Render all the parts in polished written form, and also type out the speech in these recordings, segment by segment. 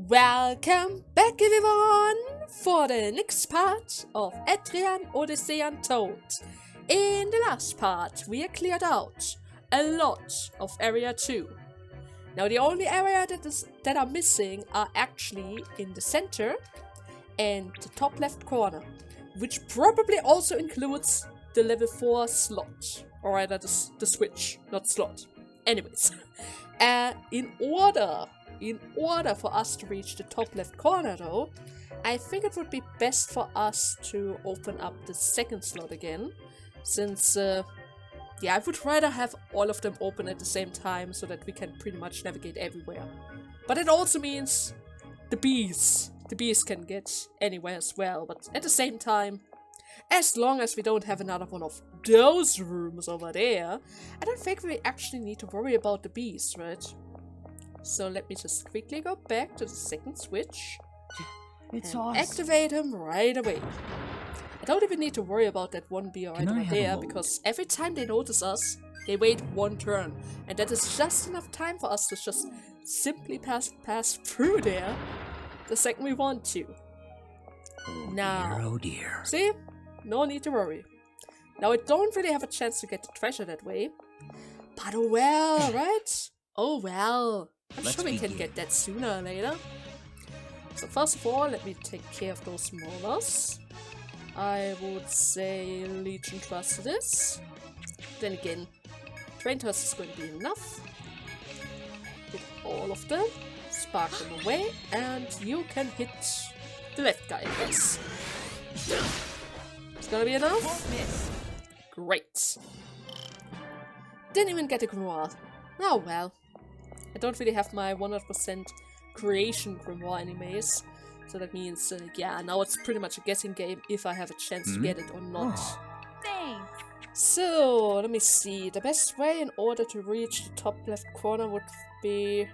Welcome back everyone for the next part of Etrian Odyssey Untold. In the last part we have cleared out a lot of Area 2. Now the only area that are missing are actually in the center and the top left corner, which probably also includes the level 4 slot, or rather the switch, not slot. Anyways, in order for us to reach the top left corner though, I think it would be best for us to open up the second slot again, since I would rather have all of them open at the same time so that we can pretty much navigate everywhere. But it also means the bees can get anywhere as well, but at the same time, as long as we don't have another one of those rooms over there, I don't think we actually need to worry about the bees, right? So let me just quickly go back to the second switch and activate him right away. I don't even need to worry about that one bee right over there, because every time they notice us, they wait one turn. And that is just enough time for us to just simply pass through there the second we want to. Oh dear. See? No need to worry. Now I don't really have a chance to get the treasure that way. But oh well, right? Oh well. I'm sure we can get that sooner or later. So first of all, let me take care of those molars. I would say Legion Trust this. Then again, Train Trust is going to be enough. Hit all of them, spark them away, and you can hit the left guy, I guess. It's gonna be enough? Great. Didn't even get a grimoire. Oh well. I don't really have my 100% creation grimoire anyways, so that means, now it's pretty much a guessing game if I have a chance to get it or not. Thanks. So, let me see. The best way in order to reach the top left corner would be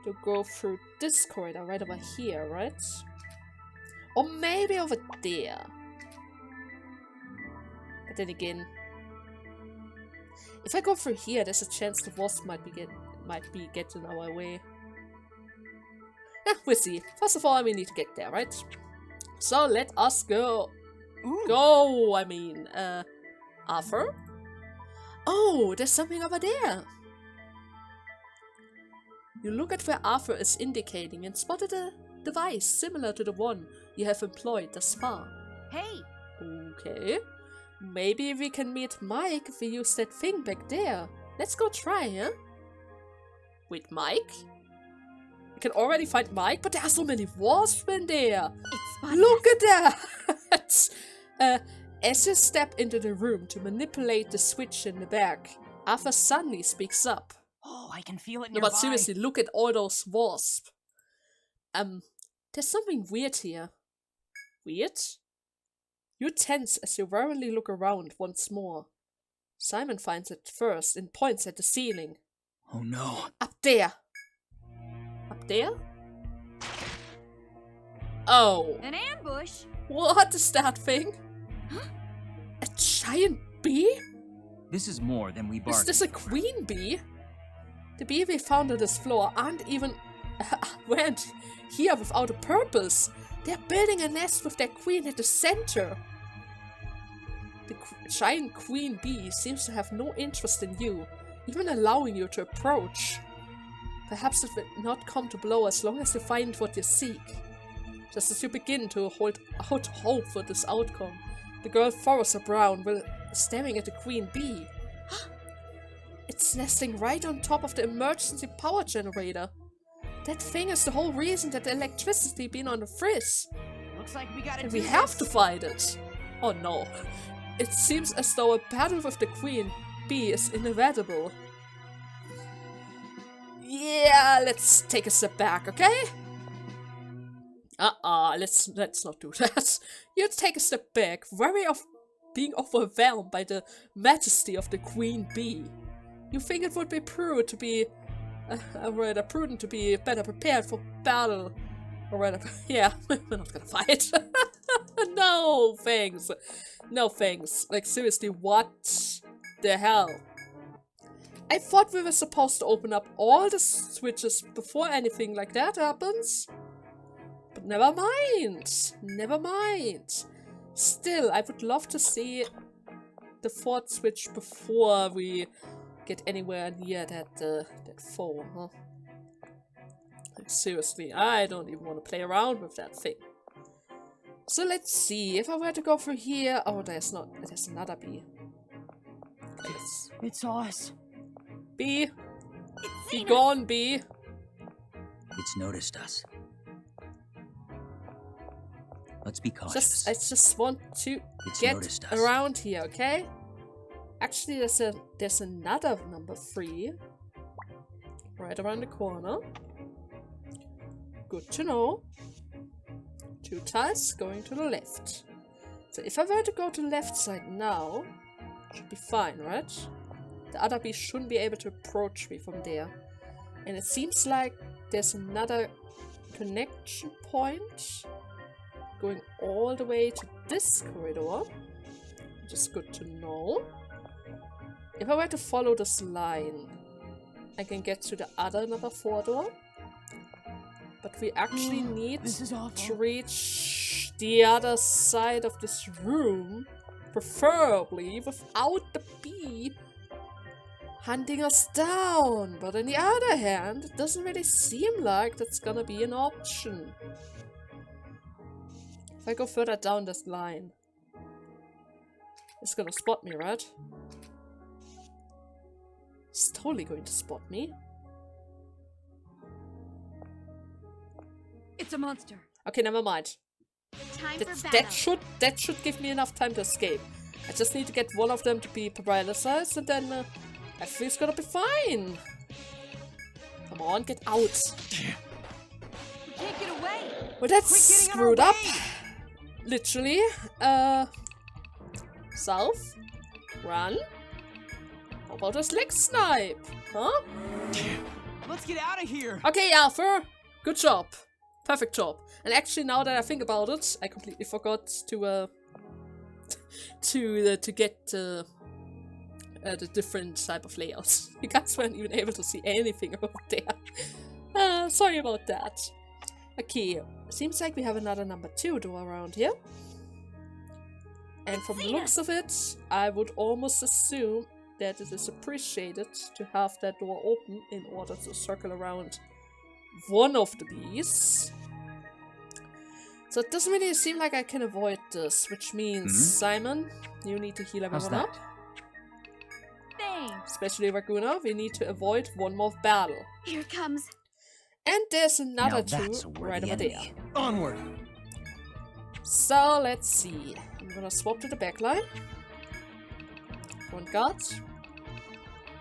to go through this corridor right over here, right? Or maybe over there. But then again, if I go through here, there's a chance the wasp might be getting our way. We'll see. First of all, we need to get there, right? So let us go. Go, Arthur? Oh, there's something over there. You look at where Arthur is indicating and spotted a device similar to the one you have employed thus far. Hey! Okay. Maybe we can meet Mike if we use that thing back there. Let's go try, huh? Wait, Mike? We can already find Mike, but there are so many wasps in there! It's fun. Look at that! As you step into the room to manipulate the switch in the back, Arthur suddenly speaks up. Oh, I can feel it No, nearby. but seriously, look at all those wasps. There's something weird here. Weird? You tense as you warily look around once more. Simon finds it first and points at the ceiling. Oh no. Up there! Up there? Oh. An ambush? What is that thing? A giant bee? This is more than we bargained. Is this a queen bee? The bee we found on this floor aren't even weren't here without a purpose. They're building a nest with their queen at the center. The giant queen bee seems to have no interest in you, even allowing you to approach. Perhaps it will not come to blow as long as you find what you seek. Just as you begin to hold out hope for this outcome, the girl furrows her brow while staring at the queen bee. It's nesting right on top of the emergency power generator. That thing is the whole reason that the electricity been on the frizz. Looks like we gotta And do we have this. to fight it. Oh no. It seems as though a battle with the queen bee is inevitable. Yeah, let's take a step back, okay? Let's not do that. You take a step back, wary of being overwhelmed by the majesty of the queen bee. You think it would be prudent to be better prepared for battle. Or rather, yeah, we're not gonna fight. No thanks. No thanks. Like seriously, what the hell? I thought we were supposed to open up all the switches before anything like that happens. But never mind. Never mind. Still, I would love to see the fourth switch before we get anywhere near that foe, huh? Like, seriously, I don't even want to play around with that thing. So let's see, if I were to go through here... Oh, there's another bee. Okay, It's us. bee! Be gone, bee! It's noticed us. Let's be cautious. I just want to It's get noticed us. around here, okay? Actually, there's another number 3. Right around the corner. Good to know. 2 tiles going to the left. So if I were to go to the left side now, should be fine, right? The other bee shouldn't be able to approach me from there. And it seems like there's another connection point going all the way to this corridor, which is good to know. If I were to follow this line, I can get to the other number 4 door. But we actually need to reach the other side of this room, preferably without the bee hunting us down. But on the other hand, it doesn't really seem like that's gonna be an option. If I go further down this line, it's gonna spot me, right? It's totally going to spot me. It's a monster. Okay, never mind. Time That should give me enough time to escape. I just need to get one of them to be paralyzed, and then everything's gonna be fine. Come on, get out. We can't get away. Well, that's Quit getting in our screwed up. way. Literally. South. Run. How about a slick snipe? Huh? Let's get out of here. Okay, Arthur. Good job. Perfect job. And actually, now that I think about it, I completely forgot to get the different type of layouts. You guys weren't even able to see anything over there. Sorry about that. Okay, seems like we have another number 2 door around here. And from the looks of it, I would almost assume that it is appreciated to have that door open in order to circle around one of the bees. So it doesn't really seem like I can avoid this, which means, Simon, you need to heal everyone up. Thanks. Especially Raguna, we need to avoid one more battle. Here it comes. And there's another Now 2 that's a right worthy over enemy. there. Onward! So let's see. I'm gonna swap to the back line. One guard.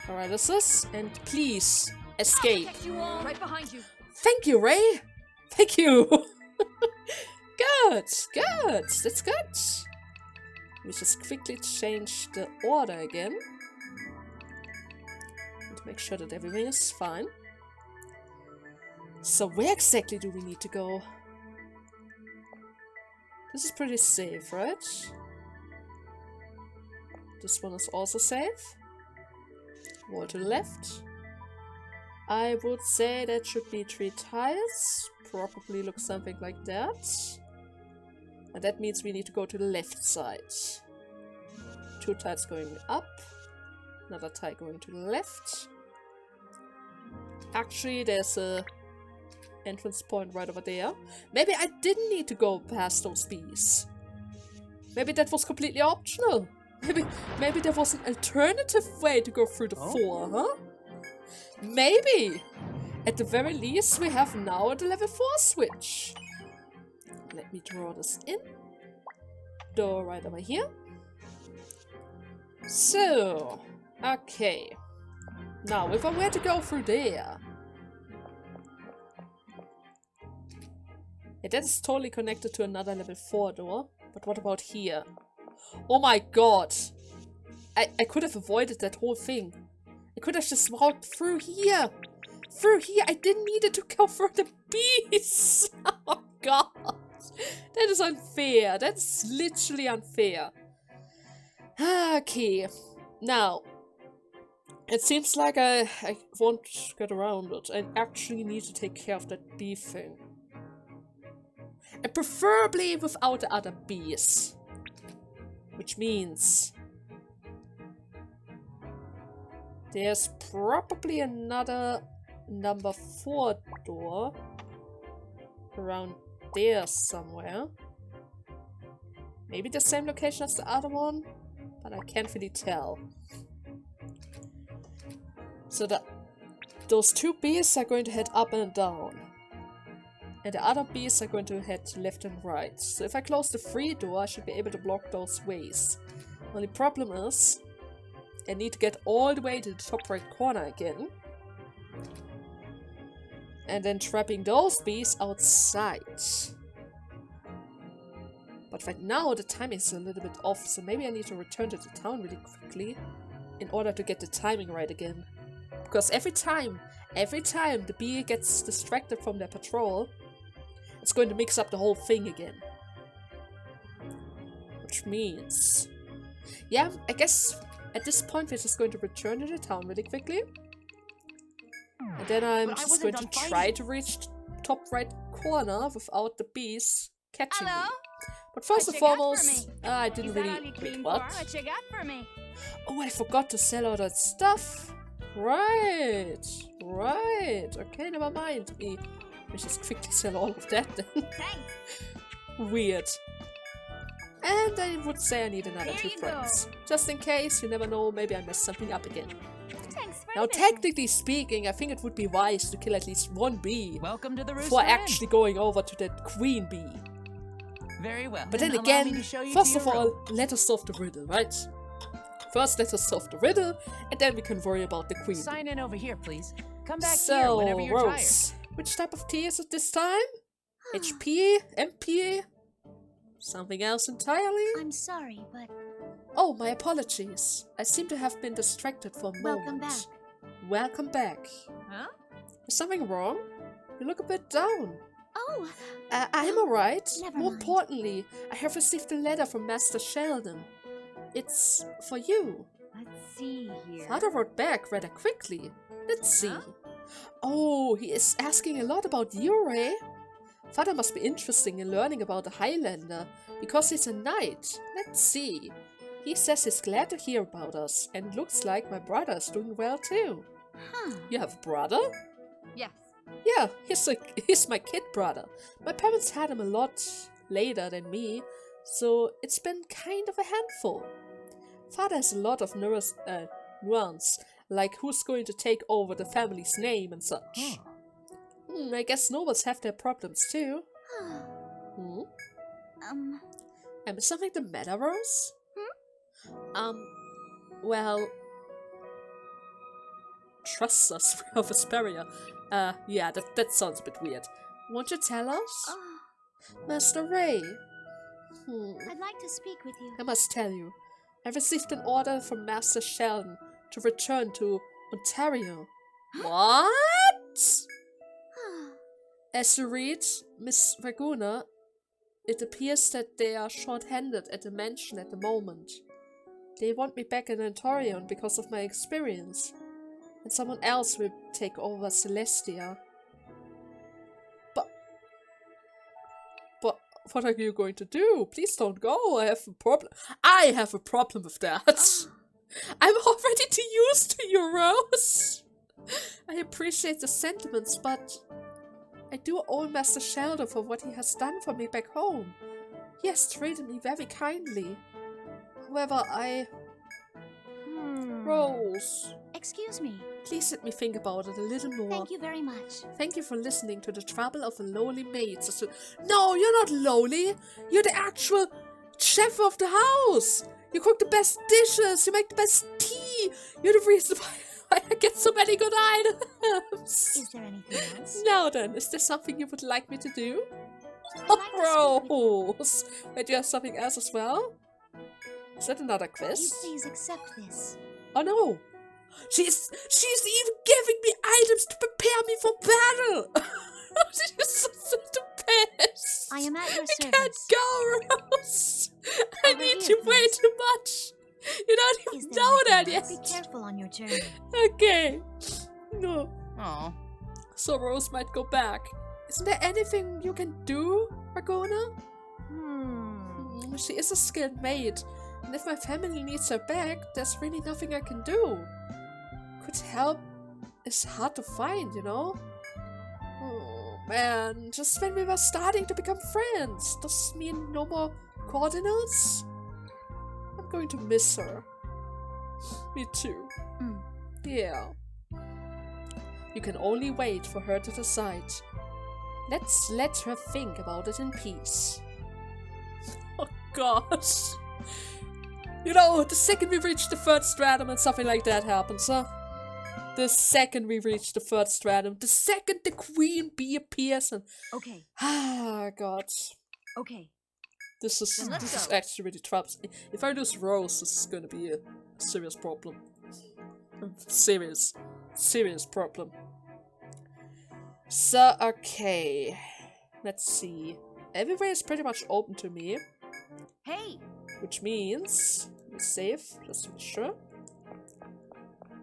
Paralysis. And please escape. You all. Right behind you. Thank you, Ray! Thank you! Good! Good! That's good! Let me just quickly change the order again. And make sure that everything is fine. So where exactly do we need to go? This is pretty safe, right? This one is also safe. Wall to the left. I would say that should be 3 tiles. Probably looks something like that. And that means we need to go to the left side. 2 tiles going up. Another tile going to the left. Actually, there's a entrance point right over there. Maybe I didn't need to go past those bees. Maybe that was completely optional. Maybe there was an alternative way to go through the 4, huh? Maybe! At the very least, we have now the level 4 switch. Let me draw this in. Door right over here. So, okay. Now, if I were to go through there... Yeah, that is totally connected to another level 4 door. But what about here? Oh my god! I could have avoided that whole thing. I could have just walked through here! Through here! I didn't need it to go through the bees! Oh god! That is unfair. That's literally unfair. Okay. Now, It seems like I won't get around it. I actually need to take care of that bee thing. And preferably without the other bees. Which means... there's probably another number 4 door. Around there somewhere. Maybe the same location as the other one? But I can't really tell. So those 2 bees are going to head up and down. And the other bees are going to head left and right. So if I close the free door, I should be able to block those ways. Only problem is, I need to get all the way to the top right corner again. And then trapping those bees outside. But right now the timing is a little bit off, so maybe I need to return to the town really quickly in order to get the timing right again. Because every time the bee gets distracted from their patrol, it's going to mix up the whole thing again. Which means... yeah, I guess at this point we're just going to return to the town really quickly. And then I'm just going to try to reach the top right corner without the bees catching me. But first and foremost, I didn't really... wait, what? Oh, I forgot to sell all that stuff. Right. Okay, never mind. Let me just quickly sell all of that then. Weird. And I would say I need another 2 friends. Just in case, you never know, maybe I messed something up again. Now, technically speaking, I think it would be wise to kill at least 1 bee before actually going over to that queen bee. Very well. But then again, first of all, let us solve the riddle, right? First, let us solve the riddle, and then we can worry about the queen. Sign in over here, please. Come back here whenever you're Rose, which type of tea is it this time? HP? MP? Something else entirely? I'm sorry, but... oh, my apologies. I seem to have been distracted for a moment. Welcome back. Welcome back. Huh? Is something wrong? You look a bit down. Oh! I'm alright. Never More mind. importantly, I have received a letter from Master Sheldon. It's for you. Let's see here. Father wrote back rather quickly. Let's see. Huh? Oh, he is asking a lot about you, eh? Father must be interested in learning about the Highlander, because he's a knight. Let's see. He says he's glad to hear about us, and looks like my brother is doing well too. Huh. You have a brother? Yes. Yeah, he's my kid brother. My parents had him a lot later than me, so it's been kind of a handful. Father has a lot of nuance, like who's going to take over the family's name and such. I guess nobles have their problems too. Is something the matter, Rose? Well... trust us, we are Vesperia. Yeah, that sounds a bit weird. Won't you tell us? Oh, Master Ray. I'd like to speak with you. I must tell you, I received an order from Master Sheldon to return to Ontario. What? As you read, Miss Raguna, it appears that they are short-handed at the mansion at the moment. They want me back in Ontario because of my experience, and someone else will take over Celestia. But what are you going to do? Please don't go. I have a problem. I have a problem with that. I'm already too used to you, Rose. I appreciate the sentiments, but I do owe Master Sheldon for what he has done for me back home. He has treated me very kindly. However, Rose, Excuse me. please let me think about it a little more. Thank you very much. Thank you for listening to the trouble of a lowly maid. No, you're not lowly. You're the actual chef of the house. You cook the best dishes. You make the best tea. You're the reason why I get so many good items. Is there anything else? Now then, is there something you would like me to do? I'd like to speak with you. Rose! Wait, do you have something else as well? Is that another Will you quest? please accept this? Oh no! She's even giving me items to prepare me for battle! She's such the best! I am at your I service. can't go, Rose! I Over need here, you way please. too much! You don't even Is there know that anything yet. else? Be careful on your journey. Okay. No. Aw. So Rose might go back. Isn't there anything you can do, Ragona? She is a skilled maid. And if my family needs her back, there's really nothing I can do. Good help is hard to find, you know? Oh, man. Just when we were starting to become friends. Does this mean no more coordinates? I'm going to miss her. Me too. Yeah. You can only wait for her to decide. Let's let her think about it in peace. Oh gosh. You know, the second we reach the third stratum and something like that happens, huh? The second we reach the third stratum, the second the queen bee appears and... Okay. Ah, God. Okay. This is actually really troublesome. If I lose Rose, this is gonna be a serious problem. Serious problem. So, okay. Let's see. Everywhere is pretty much open to me. Hey! Which means, we're safe, just to be sure.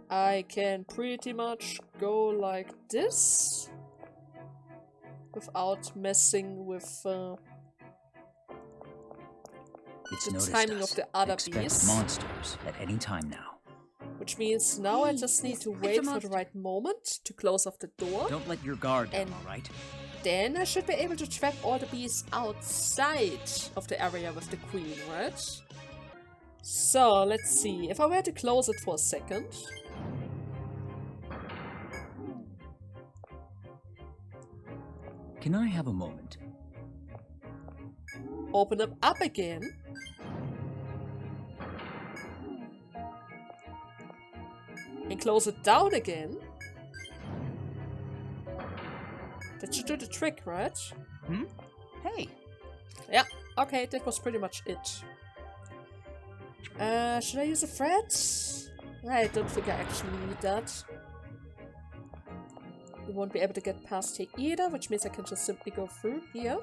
I can pretty much go like this. Without messing with the timing of the other bees. Monsters at any time now. Which means now I just need to wait for the right moment to close off the door. Don't let your guard down, alright? Then I should be able to trap all the bees outside of the area with the queen, right? So, let's see. If I were to close it for a second. Can I have a moment? Open them up again. And close it down again. That should do the trick, right? Hey. Yeah, okay, that was pretty much it. Should I use a thread? I don't think I actually need that. We won't be able to get past here either, which means I can just simply go through here.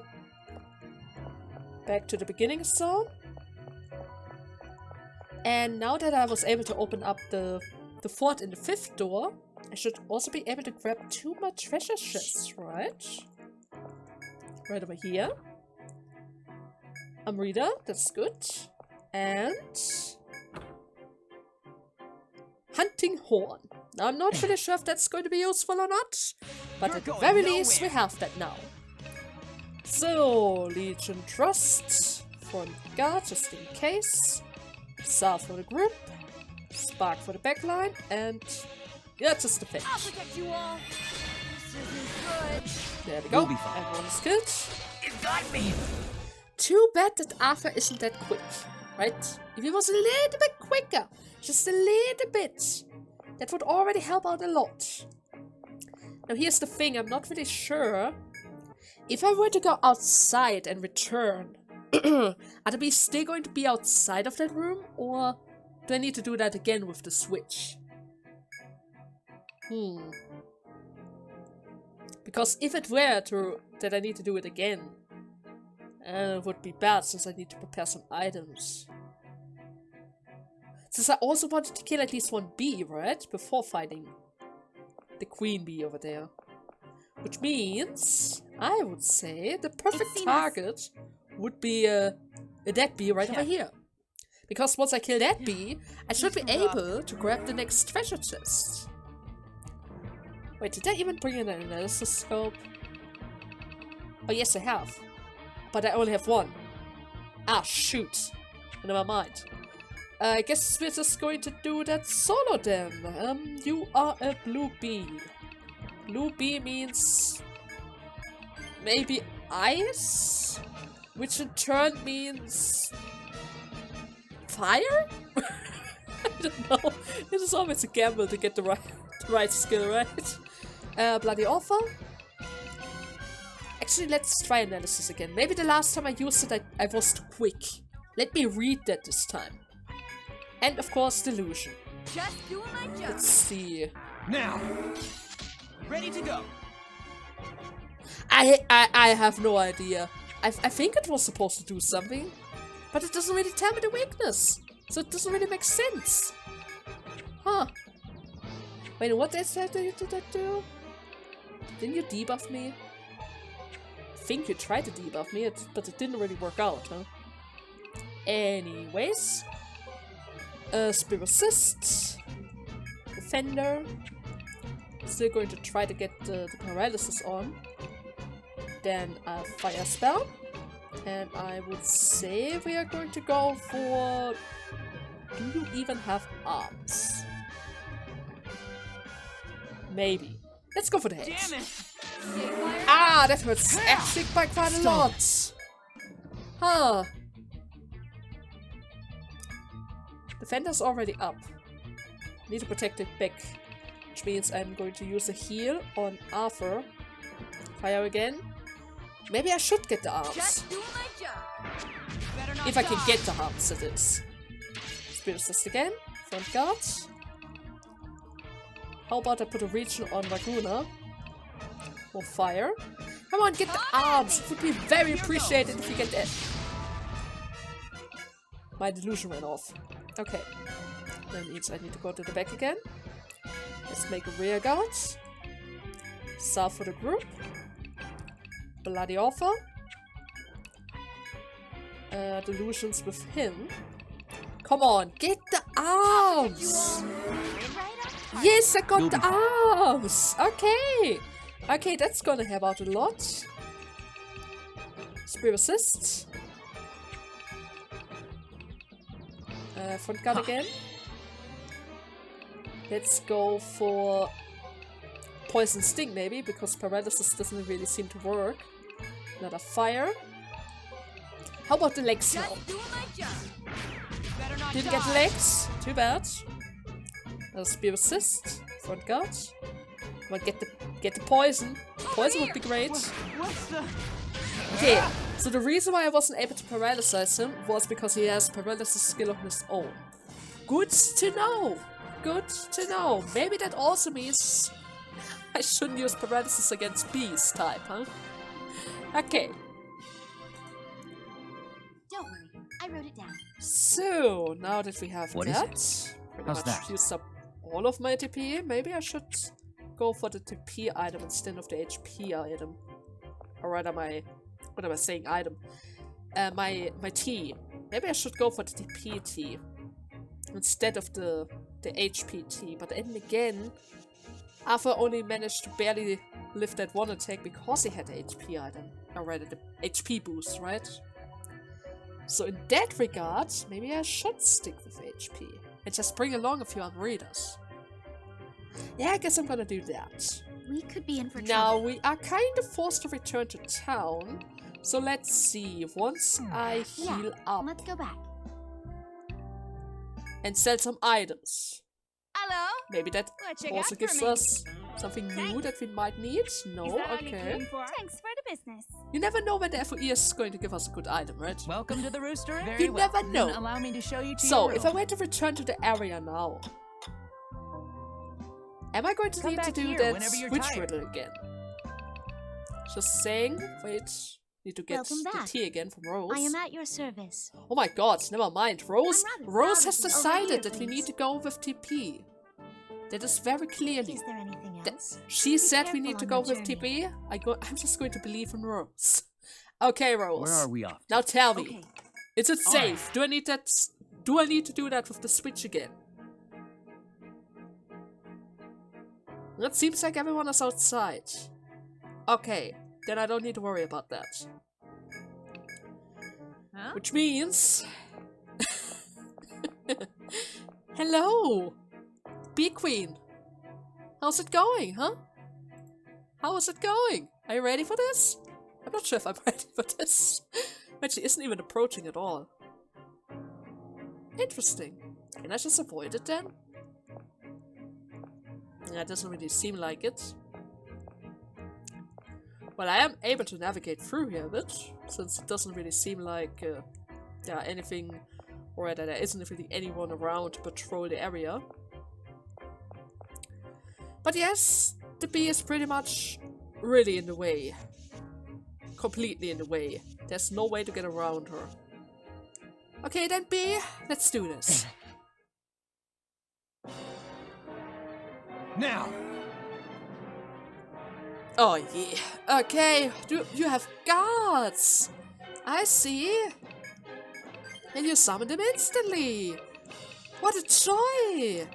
Back to the beginning zone. And now that I was able to open up the fourth and the fifth door, I should also be able to grab 2 more treasure chests, right? Right over here. Amrita, that's good. And... hunting horn. Now, I'm not really sure if that's going to be useful or not, but at the very least, we have that now. So, Legion Trust, Front Guard, just in case. South for the grip. Spark for the backline, and yeah, just the finish. I'll protect you all. This isn't good. There we go. Everyone is killed. You got me! Too bad that Arthur isn't that quick, right? If he was a little bit quicker, just a little bit, that would already help out a lot. Now here's the thing, I'm not really sure. If I were to go outside and return, are the bees still going to be outside of that room, or do I need to do that again with the switch? Because if it were that I need to do it again, it would be bad since I need to prepare some items. Since I also wanted to kill at least 1 bee, right? Before fighting the queen bee over there. Which means, I would say, the perfect target would be that bee right over here. Because once I kill that bee, I should be able to grab the next treasure chest. Wait, did I even bring in an analysis scope? Oh yes, I have. But I only have 1. Ah, shoot. Never mind. I guess we're just going to do that solo then. You are a blue bee. Blue bee means... maybe ice? Which in turn means... fire? I don't know. It is always a gamble to get the right skill, right? Bloody awful. Actually, let's try analysis again. Maybe the last time I used it, I was too quick. Let me read that this time. And of course, delusion. Just doing my job. Let's see. Now, ready to go. I have no idea. I think it was supposed to do something, but it doesn't really tell me the weakness. So it doesn't really make sense. Huh. Wait, what did that do? Didn't you debuff me? I think you tried to debuff me, but it didn't really work out, huh? Anyways. Spear Assist. Defender. Still going to try to get the paralysis on. Then a fire spell. And I would say we are going to go for... Do you even have arms? Maybe. Let's go for the head. Damn it! Ah, that hurts actually by quite a lot. Huh. Defender's already up. Need to protect it back. Which means I'm going to use a heal on Arthur. Fire again. Maybe I should get the arms. Just doing my job. Better not If I can die. get the arms, it is. Spear Assist again. Front guard. How about I put a region on Laguna? For fire. Come on, get the arms! It would be very appreciated if you get that. My delusion went off. Okay. That means I need to go to the back again. Let's make a rear guard. South for the group. Bloody offer. Delusions with him. Come on, get the arms! Yes, I got the arms! Okay! Okay, that's gonna help out a lot. Spear Assist. Front guard again. Let's go for Poison Sting maybe, because paralysis doesn't really seem to work. Another fire. How about the legs now? Just doing my job. Better not Didn't die. get the legs. Too bad. Another Spear Assist. Front guard. Well, get the poison. Poison would be great. What's the... Okay, so the reason why I wasn't able to paralyze him was because he has paralysis skill of his own. Good to know. Good to know. Maybe that also means I shouldn't use paralysis against beast type, huh? Okay. Don't worry, I wrote it down. So now that we have What is that, pretty How's much that? used up all of my TP. Maybe I should go for the TP item instead of the HP item, or rather my what am I saying? Item. My T. Maybe I should go for the TP T instead of the HP T. But then again, Arthur only managed to barely lift that one attack because he had the HP item, or rather the HP boost, right? So in that regard, maybe I should stick with HP and just bring along a few other readers. Yeah, I guess I'm gonna do that. We could be in for Now trouble. we are kind of forced to return to town, so let's see. Once I heal up Let's go back. and sell some items, Hello. maybe that What you also got gives for me? us something new that we might need. No, Is that all you okay. came for? Thanks for the business. You never know when the FOE is going to give us a good item, right? Welcome to the rooster. Very You well. never know. Then allow me to show you to So, your if I room. were to return to the area now, am I going to Come need to back do here that whenever you're switch tired. riddle again? Just saying. Wait, need to get Welcome the back. tea again from Rose. I am at your service. Oh my god, never mind. Rose I'm rather Rose proud has of you. Over decided here, that we please. need to go with TP. That is very clearly. Is there anything That- else? She Be said we careful need to on go the with journey. TP. I'm just going to believe in Rose. Okay, Rose. Where are we off? Now tell me. Okay. Is it All safe? Do I need that? Do I need to do that with the switch again? It seems like everyone is outside. Okay, then I don't need to worry about that. Huh? Which means... Hello! Bee Queen! How's it going, huh? How is it going? Are you ready for this? I'm not sure if I'm ready for this. Actually, isn't even approaching at all. Interesting. Can I just avoid it then? Yeah, it doesn't really seem like it. Well, I am able to navigate through here a bit, since it doesn't really seem like anything, or that there isn't really anyone around to patrol the area. But yes, the bee is pretty much really in the way. Completely in the way. There's no way to get around her. Okay, then B, let's do this. Now! Oh yeah. Okay, you have guards. I see. And you summon them instantly. What a joy!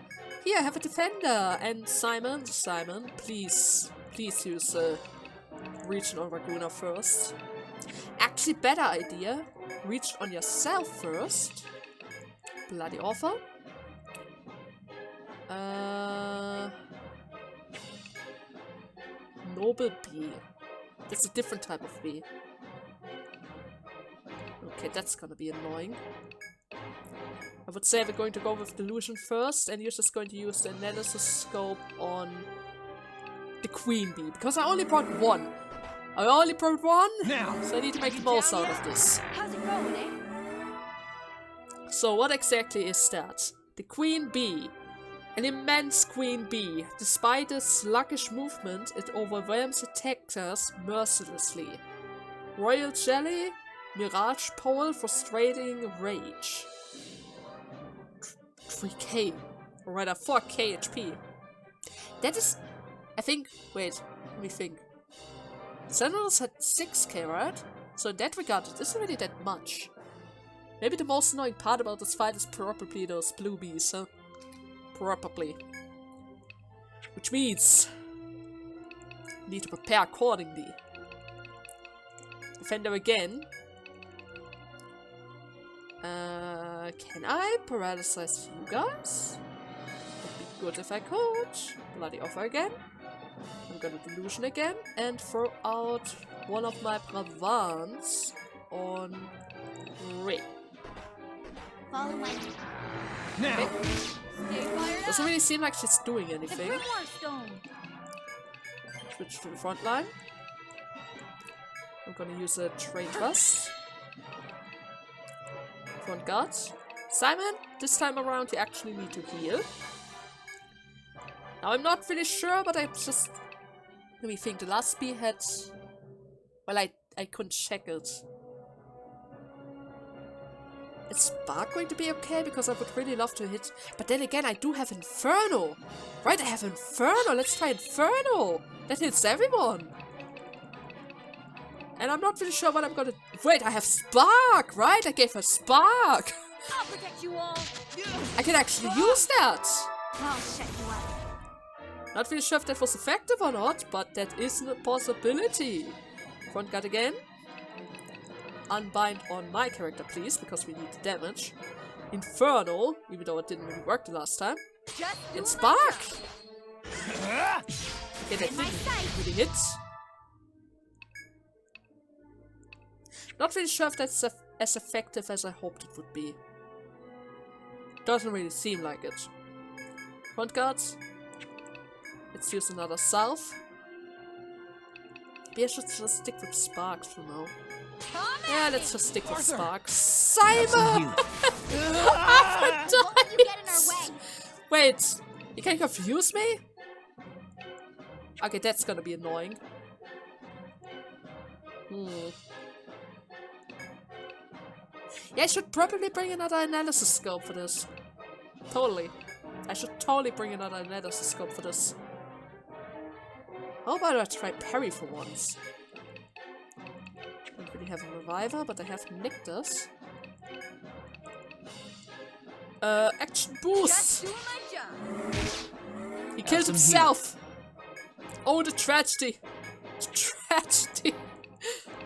Here, I have a defender. And Simon, please use Reach on Raguna first. Actually, better idea. Reach on yourself first. Bloody offer. Noble B. That's a different type of B. Okay, that's gonna be annoying. I would say we're going to go with Delusion first, and you're just going to use the analysis scope on the Queen Bee, because I only brought one. Now! So I need to make the most out of this. How's it going, eh? So what exactly is that? The Queen Bee. An immense Queen Bee. Despite its sluggish movement, it overwhelms attackers mercilessly. Royal Jelly, Mirage Pole, Frustrating Rage. 3k. Or rather 4k HP. That is... I think... Wait, let me think. Sentinels had 6k, right? So in that regard, it isn't really that much. Maybe the most annoying part about this fight is probably those blue bees, huh? Probably. Which means... need to prepare accordingly. Defender again. Can I paralyze you guys? Would be good if I could. Bloody offer again. I'm gonna Delusion again and throw out one of my Bravants on Ray. Follow my Now! Stay fired Doesn't up. really seem like she's doing The anything. Grimoire Stone. Switch to the front line. I'm gonna use a Train Thrust. Front guard. Simon, this time around you actually need to heal. Now I'm not really sure, but I just... Let me think, the last speed had... Well, I couldn't check it. Is Spark going to be okay? Because I would really love to hit... But then again, I do have Inferno! Right, I have Inferno! Let's try Inferno! That hits everyone! And I'm not really sure what I'm gonna... Wait, I have Spark! Right, I gave her Spark! I'll protect you all. I can actually use that! I'll shut you up. Not really sure if that was effective or not, but that is a possibility. Front guard again. Unbind on my character, please, because we need the damage. Inferno, even though it didn't really work the last time. Just And doing Spark! my job. Okay, that didn't really hit. Not really sure if that's as effective as I hoped it would be. Doesn't really seem like it. Front guards. Let's use another salve. Maybe I should just stick with Sparks for now. Come Yeah, at let's me. just stick with Arthur! Sparks. Simon! Some healing. Don't let you get in our way. Wait, you can confuse me? Okay, that's gonna be annoying. Yeah, I should probably bring another analysis scope for this. Totally. I should totally bring another analysis scope for this. How about I try parry for once? Don't really have a reviver, but I have Nyctus. Action boost! Just doing my job. He killed some himself! Oh, the tragedy! The tragedy!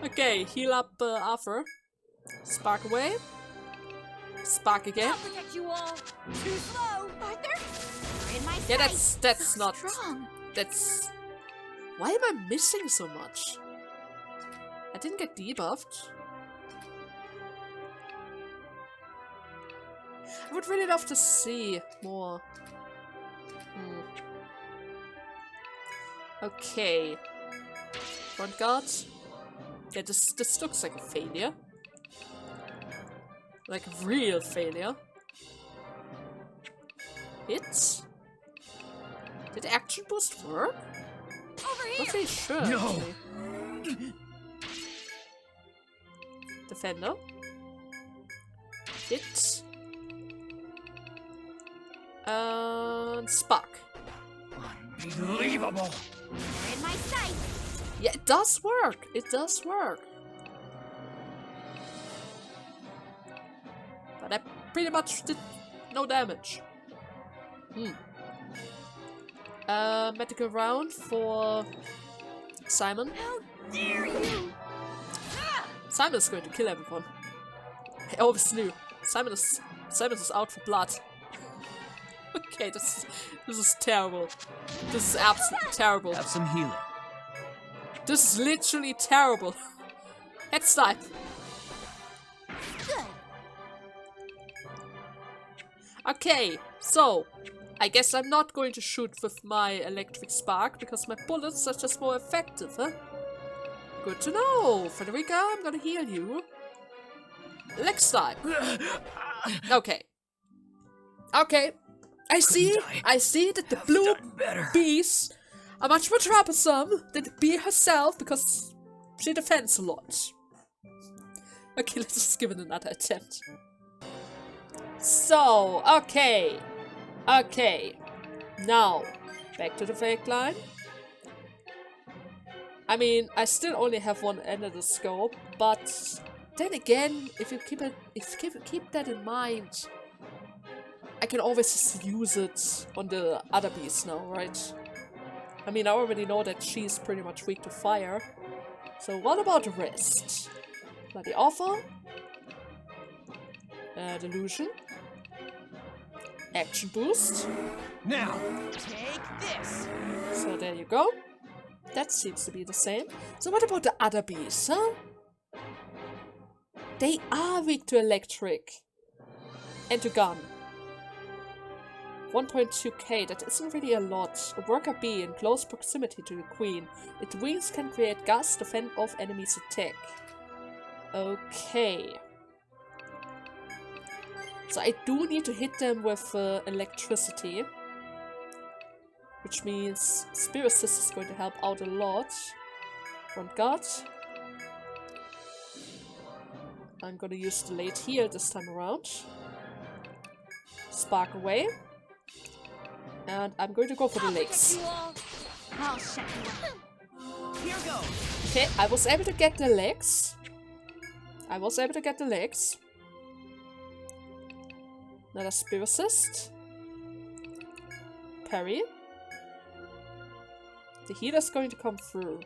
Okay, heal up Arthur. Spark away. Spark again. I'll protect you all. Too slow, Arthur. You're in my Yeah, sight. that's So not... strong. That's... Why am I missing so much? I didn't get debuffed. I would really love to see more. Okay. Front guard. Yeah, this looks like a failure. Like a real failure. Hits? Did action boost work? Over here. Not really sure. No. Actually. Defender. hit. And spark. Unbelievable. They're in my sight. Yeah, it does work. It does work. But I pretty much did no damage. Medical round for Simon. How dare you! Simon is going to kill everyone. I always knew. Simon is out for blood. Okay, this is terrible. This is absolutely terrible. Have some healing. This is literally terrible. Head snipe. Good. Okay, so I guess I'm not going to shoot with my electric spark because my bullets are just more effective, huh? Good to know. Frederica, I'm gonna heal you. Leg snipe. Okay. Okay. I see that the blue bees are much more troublesome than the bee herself because she defends a lot. Okay, let's just give it another attempt. So, okay. Okay. Now, back to the fake line. I mean, I still only have one end of the scope, but then again, if you keep that in mind, I can always just use it on the other beast now, right? I mean, I already know that she's pretty much weak to fire. So what about the rest? Bloody Offer. Delusion. Action boost. Now, Take this. So there you go. That seems to be the same. So what about the other beasts, huh? They are weak to electric. And to gun. 1.2k, that isn't really a lot. A worker bee in close proximity to the queen. Its wings can create gusts to fend off enemies' attack. Okay. So I do need to hit them with electricity. Which means Spear Assist is going to help out a lot. Front guard. I'm gonna use the late heal this time around. Spark away. And I'm going to go for the legs. I'll shut you up. Here goes. Okay, I was able to get the legs. Another Spear Assist. Parry. The healer's going to come through.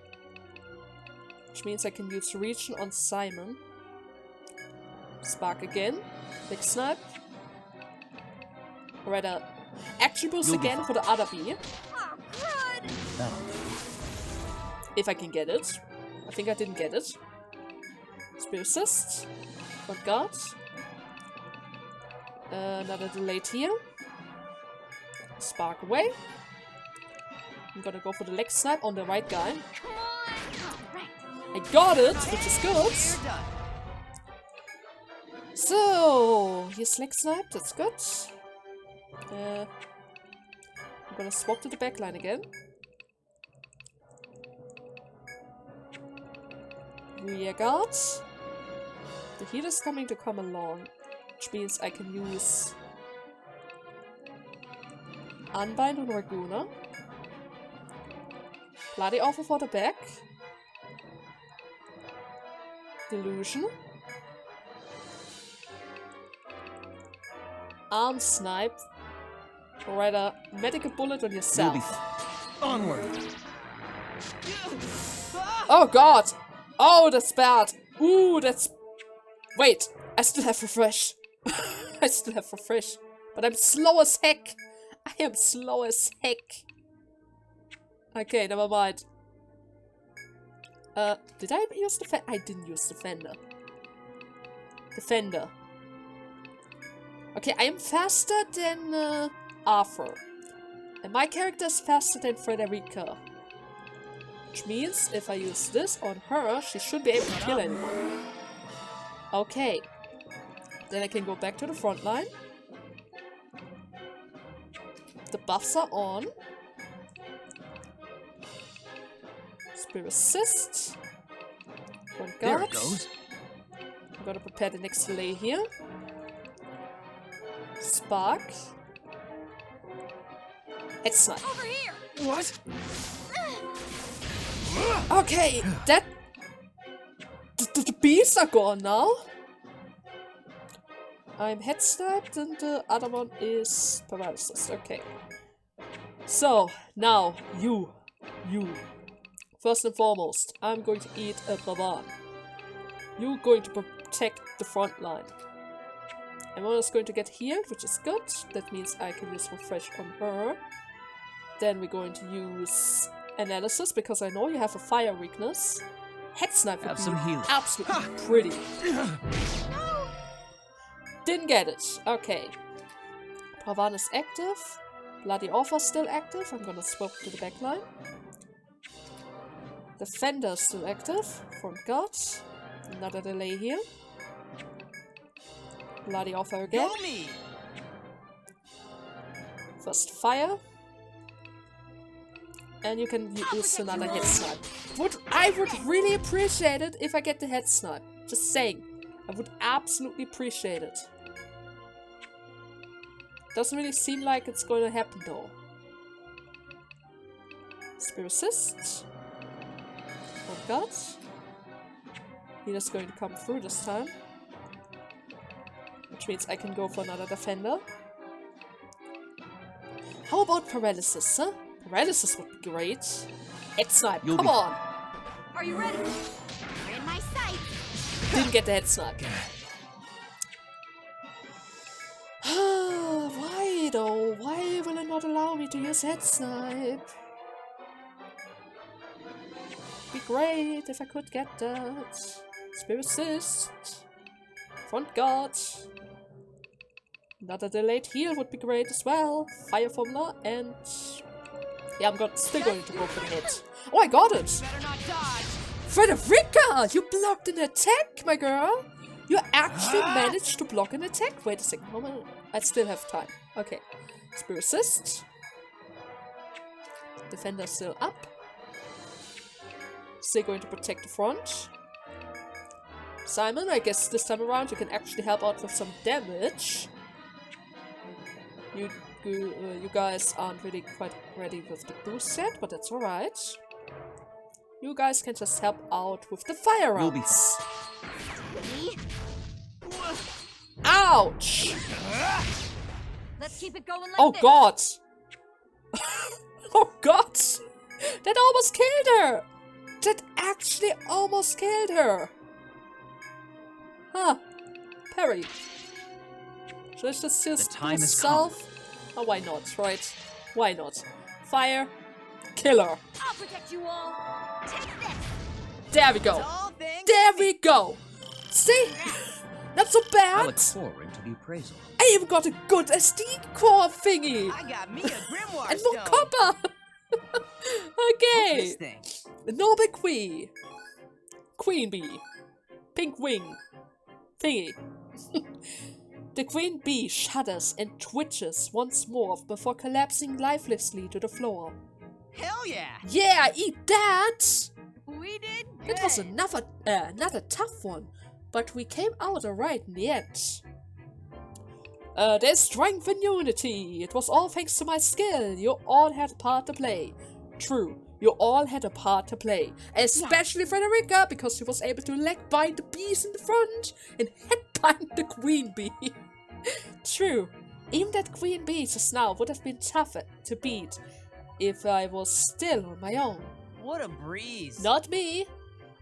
Which means I can use Region on Simon. Spark again. Big Snipe. Rather, Action Boost again for the other bee. Oh, crud! that'll do. If I can get it. I think I didn't get it. Spear Assist. Front guard. Another delayed here. Spark away. I'm gonna go for the leg snipe on the right guy. Come on! Alright. I got it, which is good. We're done. So, here's leg snipe, that's good. I'm gonna swap to the backline again. Rear guard. The healer's coming to come along, which means I can use Unbind on Raguna. Bloody Offer for the back. Delusion. Arm Snipe. Or rather, Medical Bullet on You'll be yourself. fine. Onward. Oh god! Oh, that's bad! Ooh, that's... Wait, I still have Refresh. I still have Refresh. But I'm slow as heck! I am slow as heck! Okay, never mind. Did I use Defender? I didn't use Defender. Defender. Okay, I am faster than Arthur. And my character is faster than Frederica. Which means if I use this on her, she should be able to kill anyone. Okay. Then I can go back to the front line. The buffs are on. Spear Assist. Front There guard. it goes. I'm gonna prepare the next delay here. Spark. Head snipe. Over here. What? Okay, that... The bees are gone now. I'm head sniped and the other one is paralysis. Okay. So, now, you. First and foremost, I'm going to eat a Bravan. You're going to protect the front line. Emona's going to get healed, which is good. That means I can use Refresh on her. Then we're going to use Analysis, because I know you have a fire weakness. Head Snipe would Have be some healing. absolutely pretty. Didn't get it. Okay. Bravan is active. Bloody Offer still active. I'm gonna swap to the backline. Defender still active. Front guard. Another delay here. Bloody Offer again. Go me! First fire. And you can use another head snipe. I would really appreciate it if I get the head snipe. Just saying. I would absolutely appreciate it. Doesn't really seem like it's going to happen though. Spear assist. Oh god. Healer's going to come through this time. Which means I can go for another defender. How about paralysis, huh? Paralysis would be great. Head snipe, come on! Are you ready? You're in my sight. Didn't get the head snipe. Why though? Why will it not allow me to use head snipe? Be great if I could get that. Spear assist. Front guard. Another delayed heal would be great as well. Fire formula and... yeah, I'm still going to go for the hit. Oh, I got it! Better not dodge. Frederica! You blocked an attack, my girl! You actually managed to block an attack! Wait a second, moment. I still have time. Okay. Spear assist. Defender still up. Still going to protect the front. Simon, I guess this time around you can actually help out with some damage. You guys aren't really quite ready with the boost yet, but that's alright. You guys can just help out with the fire rounds. Ouch! Let's keep it going like Oh this. god! Oh god! That almost killed her! That actually almost killed her! Huh. Parry. Should I just The time has come. myself? Oh, why not, right? Why not? Fire. Killer. I'll protect you all. Take this. There we go. All things There we go. See? Not so I bad. look forward to the appraisal. I even got a good SD core thingy. I got me a grimoire And more stone. copper. What's Okay. this thing? Noble Queen. Queen bee. Pink wing. Thingy. The queen bee shudders and twitches once more before collapsing lifelessly to the floor. Hell yeah! Yeah, eat that! We did good. It was another tough one, but we came out alright in the end. There's strength in unity. It was all thanks to my skill. You all had a part to play. True, you all had a part to play. Especially Frederica, because she was able to leg bind the bees in the front and headbind the queen bee. True, even that queen bee just now would have been tougher to beat if I was still on my own. What a breeze. Not me.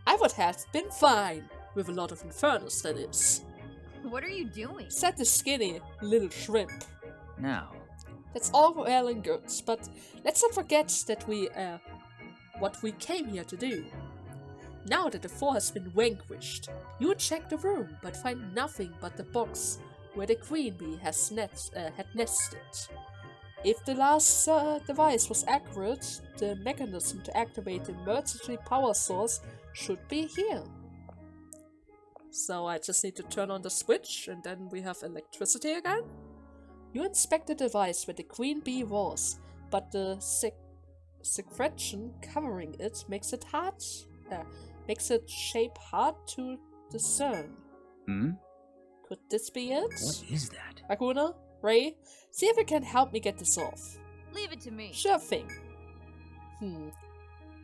I would have been fine. With a lot of infernos, that is. What are you doing? Said the skinny little shrimp. Now, That's all well and good, but let's not forget that what we came here to do. Now that the foe has been vanquished, you check the room, but find nothing but the box where the queen bee had nested. If the last device was accurate, the mechanism to activate the emergency power source should be here. So I just need to turn on the switch and then we have electricity again. You inspect the device where the queen bee was, but the secretion covering it makes it shape hard to discern. hmm? Could this be it? What is that? Akuna, Ray, see if you can help me get this off. Leave it to me. Sure thing.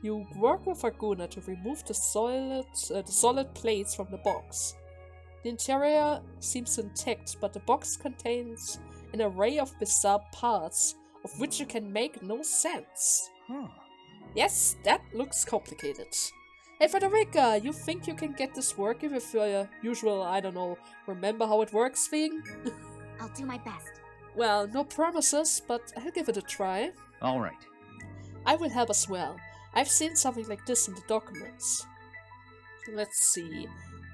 You work with Argona to remove the solid plates from the box. The interior seems intact, but the box contains an array of bizarre parts, of which you can make no sense. Yes, that looks complicated. Hey Frederica, you think you can get this working with your usual, I don't know, remember how it works thing? I'll do my best. Well, no promises, but I'll give it a try. All right. I will help as well. I've seen something like this in the documents. Let's see.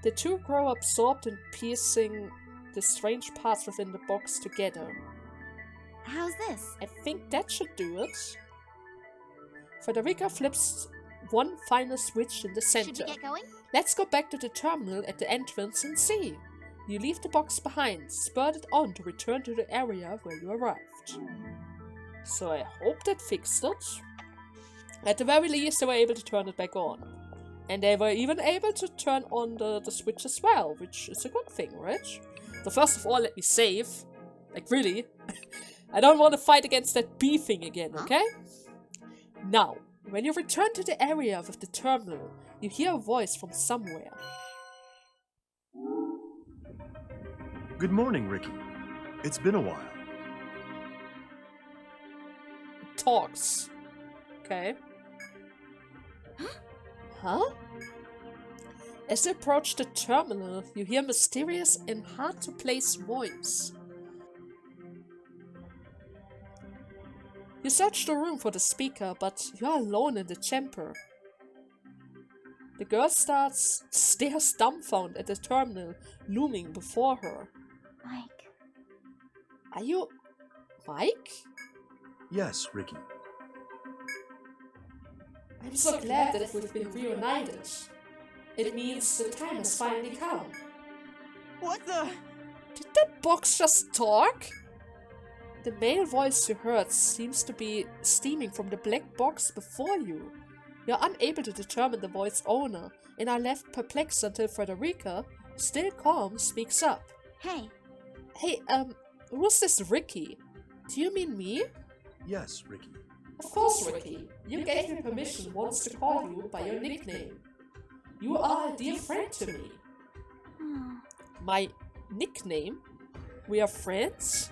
The two grow absorbed in piecing the strange parts within the box together. How's this? I think that should do it. Frederica flips one final switch in the center. Should we get going? Let's go back to the terminal at the entrance and see. You leave the box behind, spurred it on to return to the area where you arrived. So I hope that fixed it. At the very least, they were able to turn it back on. And they were even able to turn on the switch as well, which is a good thing, right? So first of all, let me save. Like, really? I don't want to fight against that bee thing again, okay? Now, when you return to the area with the terminal, you hear a voice from somewhere. Good morning, Ricky. It's been a while. It talks. Okay. Huh? As you approach the terminal, you hear a mysterious and hard-to-place voice. You search the room for the speaker, but you are alone in the chamber. The girl stares dumbfounded at the terminal looming before her. Mike. Are you... Mike? Yes, Ricky. I'm so glad that we've been reunited. It means the time has finally come. What the? Did that box just talk? The male voice you heard seems to be steaming from the black box before you. You're unable to determine the voice's owner, and are left perplexed until Frederica, still calm, speaks up. Hey. Hey, who's this Ricky? Do you mean me? Yes, Ricky. Of course, Ricky. You gave me permission once to call you by your nickname. You are a dear friend to me. My nickname? We are friends?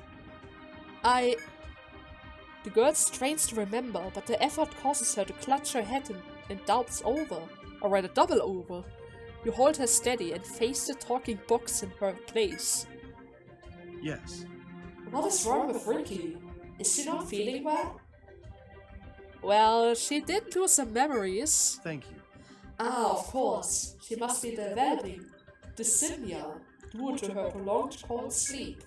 The girl strains to remember, but the effort causes her to clutch her head and doubts over, or rather double over. You hold her steady and face the talking box in her place. Yes. What is wrong with Ricky? Is she not feeling well? Well, she did lose some memories. Thank you. Ah, of course. She must be developing dysthymia due to her prolonged cold sleep.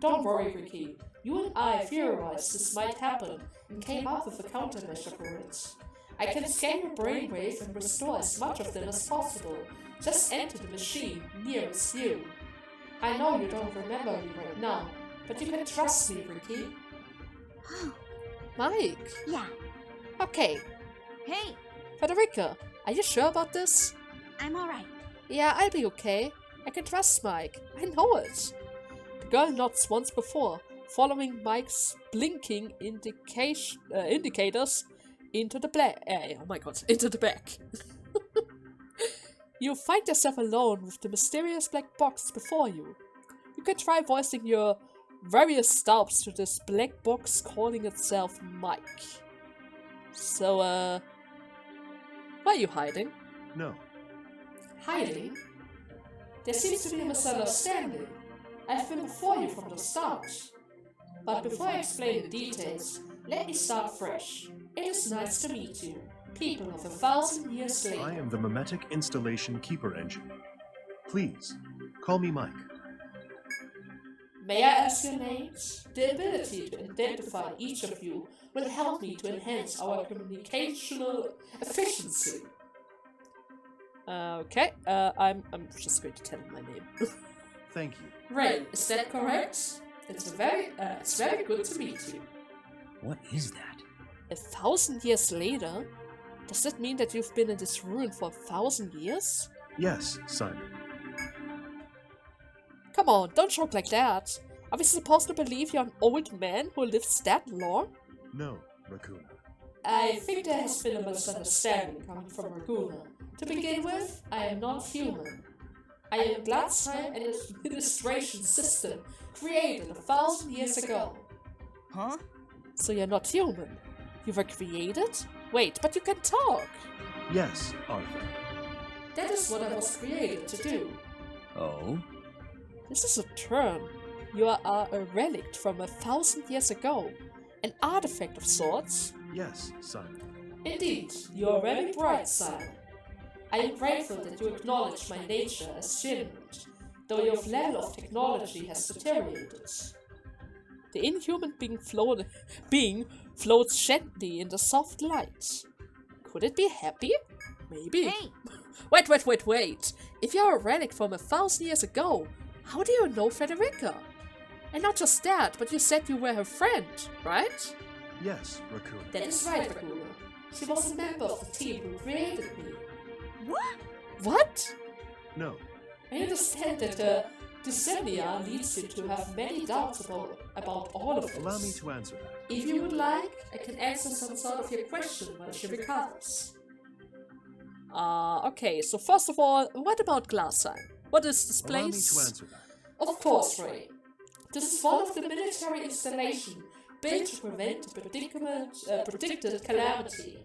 Don't worry, Ricky. You and I theorized this might happen and came up with a countermeasure for it. I can scan your brainwave and restore as much of them as possible. Just enter the machine nearest you. I know you don't remember me right now, but you can trust me, Ricky. Mike? Yeah. Okay. Hey, Frederica, are you sure about this? I'm alright. Yeah, I'll be okay. I can trust Mike. I know it. The girl nods once before, following Mike's blinking indicators into the into the back. You find yourself alone with the mysterious black box before you. You can try voicing your various doubts to this black box calling itself Mike. So, why are you hiding? No. Hiding? There seems to be a misunderstanding. I've been before you from the start. But before I explain the details, let me start fresh. It is nice to meet you, people of 1,000 years later. I am the Mimetic Installation Keeper Engine. Please, call me Mike. May I ask your names? The ability to identify each of you will help me to enhance our communicational efficiency. Okay, I'm just going to tell him my name. Thank you. Ray, is that correct? It's very good to meet you. What is that? 1,000 years later? Does that mean that you've been in this ruin for 1,000 years? Yes, Simon. Come on, don't joke like that. Are we supposed to believe you're an old man who lives that long? No, Raccoona. I think there has been a misunderstanding coming from Raguna. To begin with, I am not human. I am Glatzheim and its administration system created 1,000 years ago. Huh? So you're not human? You were created? Wait, but you can talk! Yes, Arthur. That is what I was created to do. Oh? This is a term. You are a relic from 1,000 years ago. An artifact of sorts. Yes, Simon. Indeed, you are very bright, Simon. I am grateful that you acknowledge my nature as genuine, though your level of technology has deteriorated. The inhuman being floats gently in the soft light. Could it be happy? Maybe. Hey! Wait. If you're a relic from 1,000 years ago, how do you know Frederica? And not just that, but you said you were her friend, right? Yes, Raccoon. That is right, Raguna. She was a member of the team who created me. What? What? No. I understand that dysthymia leads you to have many doubts about all of this. Allow me to answer that. If you would like, I can answer some sort of your question while she recovers. Okay, so first of all, what about Glassheim? What is this place? Allow me to answer that. Of course, Ray. This is one of the military installations built to prevent the predicted calamity.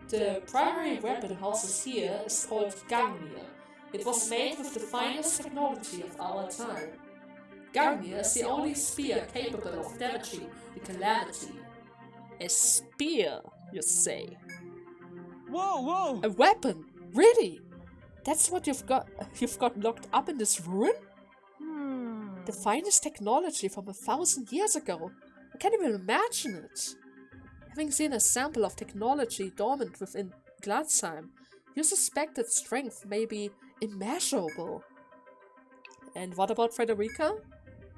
The primary weapon houses here is called Gangnir. It was made with the finest technology of our time. Gangnir is the only spear capable of damaging the calamity. A spear, you say? Whoa! A weapon? Really? That's what you've got locked up in this ruin? The finest technology from 1,000 years ago. I can't even imagine it. Having seen a sample of technology dormant within Glatzheim, you suspect its strength may be immeasurable. And what about Frederica?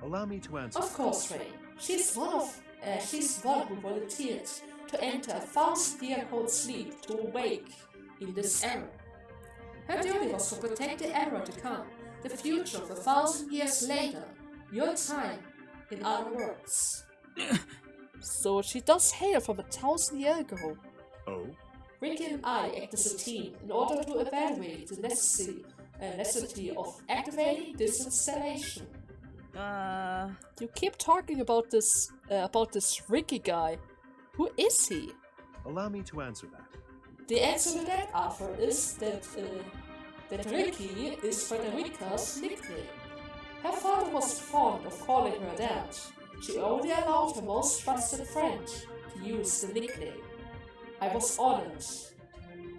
Allow me to answer. Of course, Ray. She's one who volunteered to enter a 1,000-year-old sleep to awake in this era. Her duty was to protect the era to come, the future of 1,000 years later, your time, in other words. So she does hail from 1,000 years ago. Oh? Ricky and I act as a team in order to evaluate the necessity of activating this installation. You keep talking about this Ricky guy. Who is he? Allow me to answer that. The answer to that, Arthur, is that Ricky is Frederica's nickname. Her father was fond of calling her that. She only allowed her most trusted friend to use the nickname. I was honored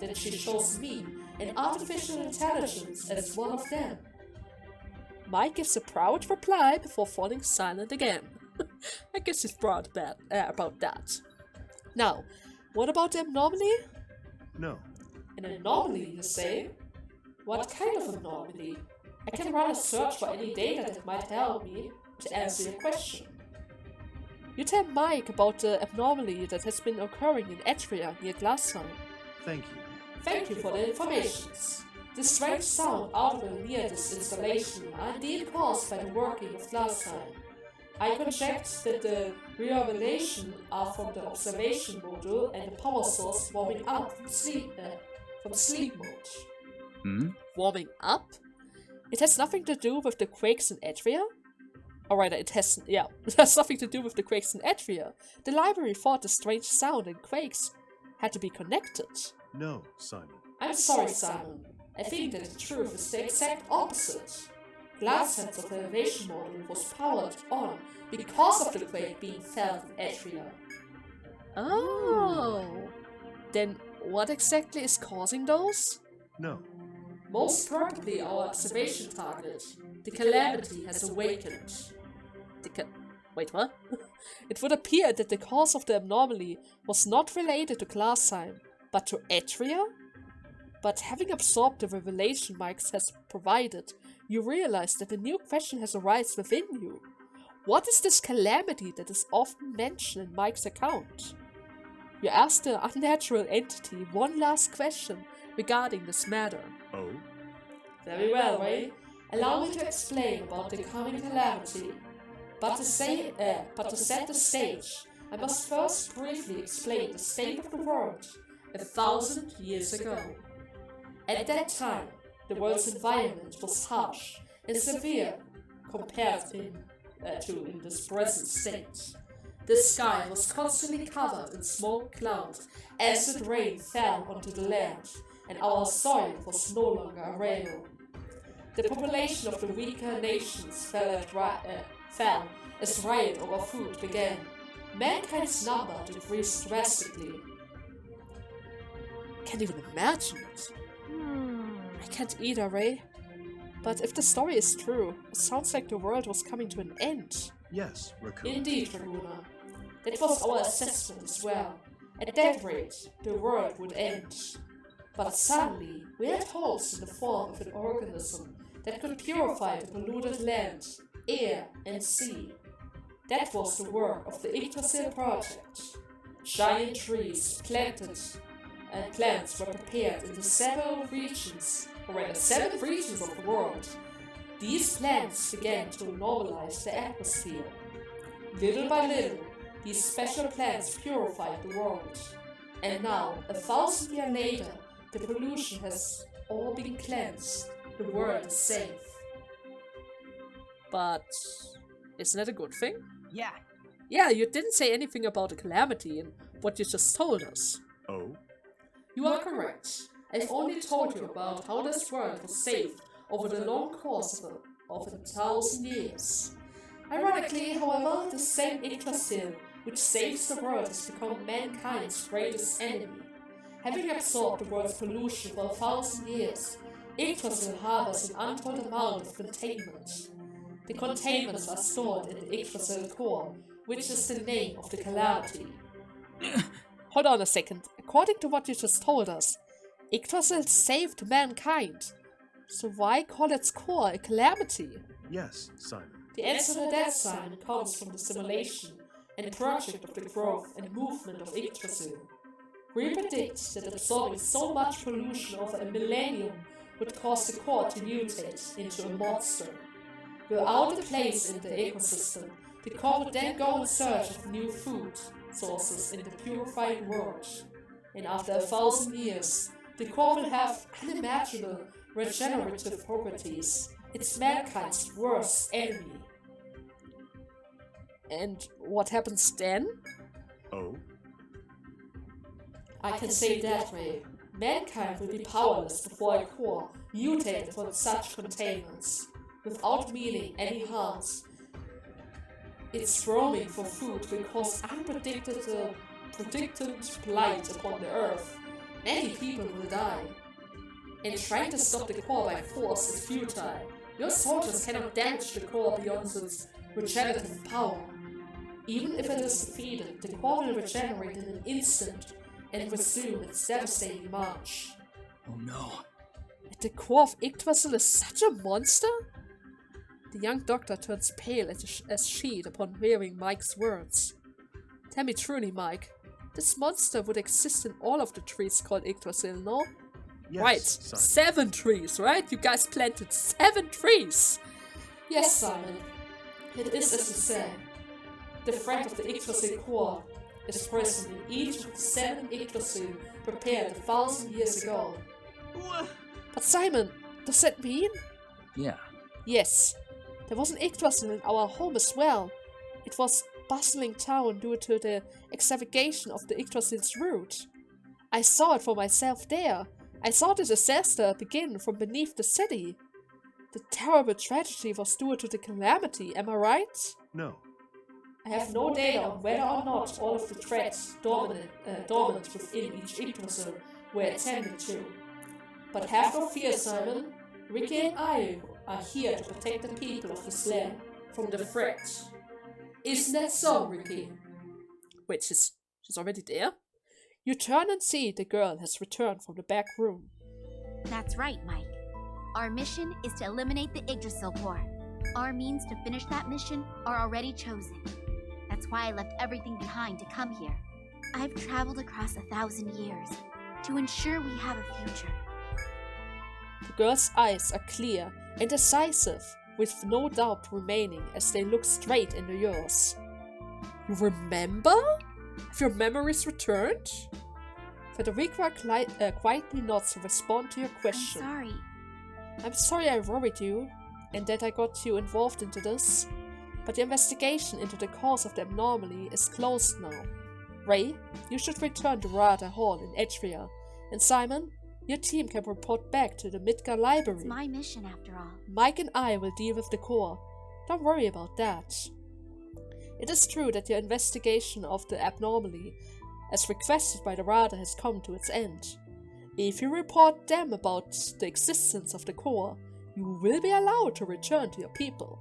that she chose me, an artificial intelligence, as one of them. Mike gives a proud reply before falling silent again. I guess he's proud about that. Now, what about the anomaly? No. An anomaly, you say? What kind of anomaly? I can run a search for any data that might help me to answer your question. You tell Mike about the anomaly that has been occurring in Etria near Glassheim. Thank you. Thank you for the information. The strange sound audible near this installation are indeed caused by the working of Glassheim. I conject that the revelation are from the observation module and the power source warming up from sleep mode. Warming up? It has nothing to do with the quakes in Etria? Alright, it has nothing to do with the quakes in Etria. The library thought the strange sound and quakes had to be connected. No, Simon. I'm sorry, Simon. I think that the truth is the exact opposite. Glassheim's observation module was powered on because of the quake being felt in Etria. Oh. Then what exactly is causing those? No. Most probably our observation target. The calamity has awakened. Wait, what? It would appear that the cause of the anomaly was not related to Glassheim, but to Etria? But having absorbed the revelation Mike has provided, you realize that a new question has arisen within you. What is this calamity that is often mentioned in Mike's account? You ask the unnatural entity one last question regarding this matter. Oh? Very well, Ray. Allow me to explain about the coming calamity. But to set the stage, I must first briefly explain the state of the world 1,000 years ago. At that time, the world's environment was harsh and severe compared to in this present state. The sky was constantly covered in smoke clouds as the rain fell onto the land, and our soil was no longer arable. The population of the weaker nations fell as riot over food began. Mankind's number decreased drastically. I can't even imagine it. I can't either, Ray. But if the story is true, it sounds like the world was coming to an end. Yes, Raccoon. Indeed, Raguna. That was our assessment as well. At that rate, the world would end. But suddenly, we had hopes in the form of an organism that could purify the polluted land, air, and sea. That was the work of the Yggdrasil project. Giant trees planted and plants were prepared in the 7 regions of the world. These plants began to normalize the atmosphere. Little by little, these special plants purified the world. And now, 1,000 years later, the pollution has all been cleansed. The world is safe. But isn't that a good thing? Yeah. Yeah, you didn't say anything about a calamity in what you just told us. Oh? You are correct. I've only told you about how this world was saved over the long course of 1,000 years. Ironically, however, the same Yggdrasil which saves the world has become mankind's greatest enemy. Having absorbed the world's pollution for 1,000 years, Yggdrasil harbors an untold amount of containment. The containments are stored in the Yggdrasil core, which is the name of the calamity. Hold on a second. According to what you just told us, Yggdrasil saved mankind. So why call its core a calamity? Yes, Simon. The answer to that, Simon, comes from the simulation and project of the growth and movement of Yggdrasil. We predict that absorbing so much pollution over a millennium would cause the core to mutate into a monster. Without a place in the ecosystem, the core would then go in search of new food sources in the purified world. And after 1,000 years, the core will have unimaginable regenerative properties. It's mankind's worst enemy. And what happens then? Oh? I can say that way. Mankind will be powerless before a core mutated from such containments, without meaning any harms. Its roaming for food will cause predicted blight upon the earth. Many people will die. And trying to stop the core by force is futile. Your soldiers cannot damage the core beyond its regenerative power. Even if it is defeated, the core will regenerate in an instant and resume its devastating march. Oh no. The core of Yggdrasil is such a monster? The young doctor turns pale as sheet upon hearing Mike's words. Tell me truly, Mike, this monster would exist in all of the trees called Yggdrasil, no? Yes, Right, Simon. 7 trees, right? You guys planted 7 trees! Yes, Simon. It is as you say. The threat of the Yggdrasil core is present in each of the 7 Yggdrasil prepared 1,000 years ago. But Simon, does that mean? Yeah. Yes. There was an Yggdrasil in our home as well. It was a bustling town due to the excavation of the Yggdrasil's root. I saw it for myself there. I saw the disaster begin from beneath the city. The terrible tragedy was due to the calamity, am I right? No. I have no data on whether or not all of the threats dormant within each Yggdrasil were attended to. But have no fear, Simon. Ricky and I are here to protect the people of this land from the threat. Isn't that so, Ricky? Wait, she's already there? You turn and see the girl has returned from the back room. That's right, Mike. Our mission is to eliminate the Yggdrasil core. Our means to finish that mission are already chosen. That's why I left everything behind to come here. I've traveled across 1,000 years to ensure we have a future. The girl's eyes are clear and decisive, with no doubt remaining as they look straight into yours. You remember? Have your memories returned? Federica quietly nods to respond to your question. I'm sorry I worried you, and that I got you involved into this, but the investigation into the cause of the anomaly is closed now. Ray, you should return to Rada Hall in Etria, and Simon, your team can report back to the Midgar Library. It's my mission after all. Mike and I will deal with the core. Don't worry about that. It is true that your investigation of the abnormally, as requested by the Rada, has come to its end. If you report them about the existence of the core, you will be allowed to return to your people.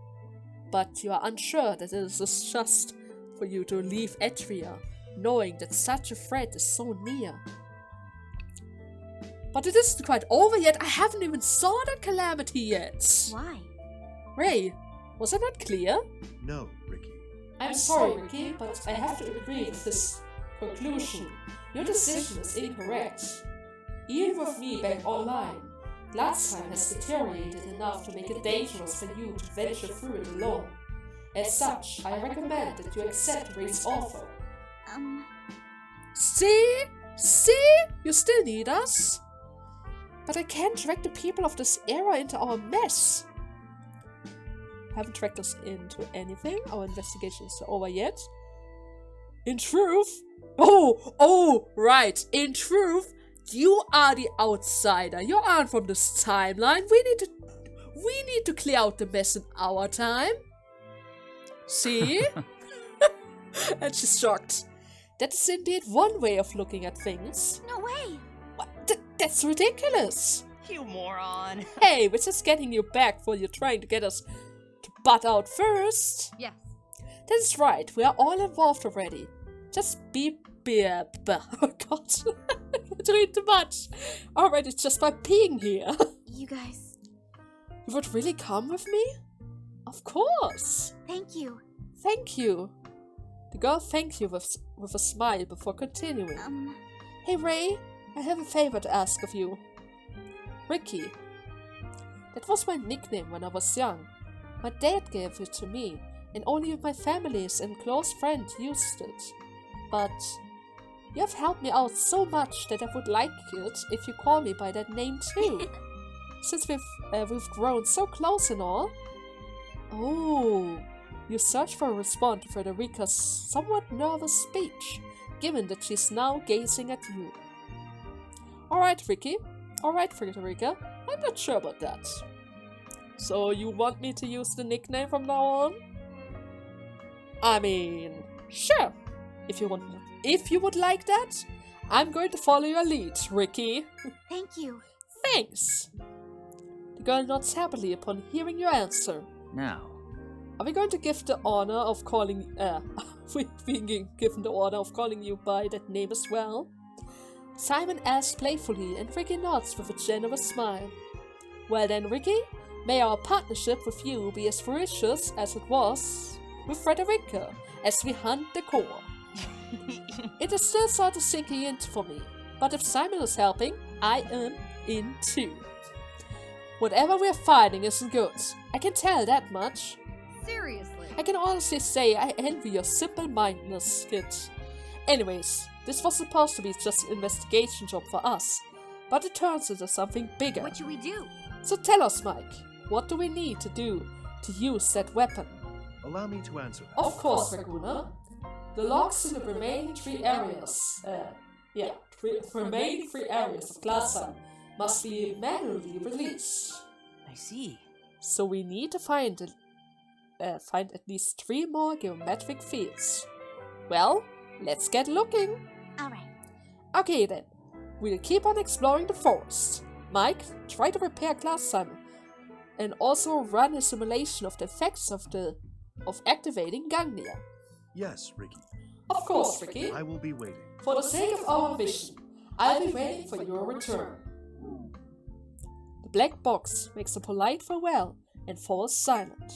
But you are unsure that it is just for you to leave Etria, knowing that such a threat is so near. But it isn't quite over yet. I haven't even saw that calamity yet. Why? Ray, was I not clear? No, Ricky. I'm sorry, Ricky, but I have to agree with this conclusion. Your decision is incorrect. Even with me back online, Glatzheim has deteriorated enough to make it dangerous for you to venture through it alone. As such, I recommend that you accept Ray's offer. See? You still need us? But I can't drag the people of this era into our mess. Haven't dragged us into anything. Our investigation is over yet. In truth... Oh, right. In truth, you are the outsider. You aren't from this timeline. We need to clear out the mess in our time. See? And she's shocked. That is indeed one way of looking at things. No way! What? That's ridiculous. You moron. Hey, we're just getting you back for you trying to get us to butt out first. Yes. That's right. We are all involved already. Just be oh god. You're doing too much. Already just by being here. You guys... You would really come with me? Of course. Thank you. Thank you. The girl thanked you with a smile before continuing. Hey Ray, I have a favor to ask of you. Ricky. That was my nickname when I was young. My dad gave it to me, and only my families and close friends used it. But you have helped me out so much that I would like it if you call me by that name too. Since we've grown so close and all. Oh, you search for a response to Frederica's somewhat nervous speech, given that she's now gazing at you. Alright, Ricky. Alright, Frederica. I'm not sure about that. So you want me to use the nickname from now on? I mean, sure. If you would like that, I'm going to follow your lead, Ricky. Thank you. Thanks. The girl nods happily upon hearing your answer. Now, are we going to give the honor of calling... we're being given the honor of calling you by that name as well? Simon asks playfully, and Ricky nods with a generous smile. Well then, Ricky, may our partnership with you be as ferocious as it was with Frederica, as we hunt the core. It is still sort of sinking in for me, but if Simon is helping, I am in too. Whatever we're fighting isn't good. I can tell that much. Seriously. I can honestly say I envy your simple-mindedness, kid. Anyways, this was supposed to be just an investigation job for us, but it turns into something bigger. What should we do? So tell us, Mike, what do we need to do to use that weapon? Allow me to answer. Of course, Raguna. The logs in the remaining three areas, remaining three areas of Glassheim must be manually released. I see. So we need to find at least 3 more geometric fields. Well, let's get looking. Alright. Okay then, we'll keep on exploring the forest. Mike, try to repair Glassheim and also run a simulation of the effects of activating Ganglia. Yes, Ricky. Of course, Ricky. I will be waiting. For the sake of our mission, I'll be waiting for your return. The black box makes a polite farewell and falls silent.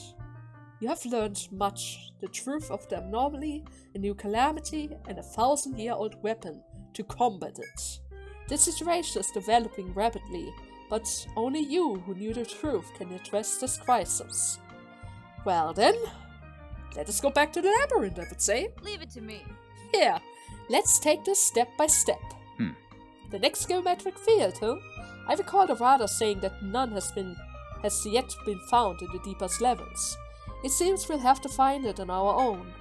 You have learned much, the truth of the anomaly, a new calamity, and a 1,000-year-old weapon to combat it. The situation is developing rapidly, but only you who knew the truth can address this crisis. Well then, let us go back to the labyrinth, I would say. Leave it to me. Here, let's take this step by step. The next geometric field, huh? I recall the Radar saying that none has yet been found in the deepest levels. It seems we'll have to find it on our own.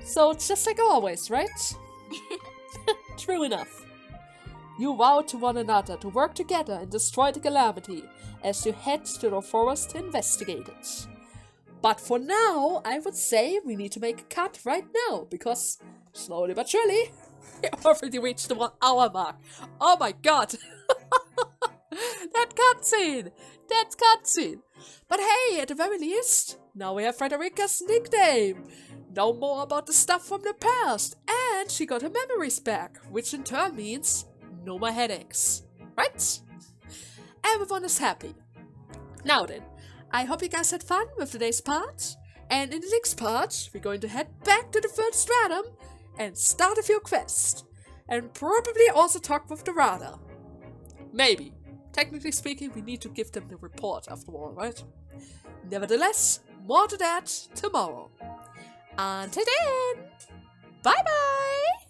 So it's just like always, right? True enough. You vow to one another to work together and destroy the calamity as you head to the forest to investigate it. But for now, I would say we need to make a cut right now, because slowly but surely, we already reached the 1 hour mark. Oh my god! That cutscene! That cutscene! But hey, at the very least, now we have Frederica's nickname! Know more about the stuff from the past, and she got her memories back, which in turn means no more headaches. Right? Everyone is happy. Now then, I hope you guys had fun with today's part, and in the next part, we're going to head back to the third stratum and start a few quests, and probably also talk with the Radar. Maybe. Technically speaking, we need to give them the report after all, right? Nevertheless, more to that tomorrow. Until then, bye bye!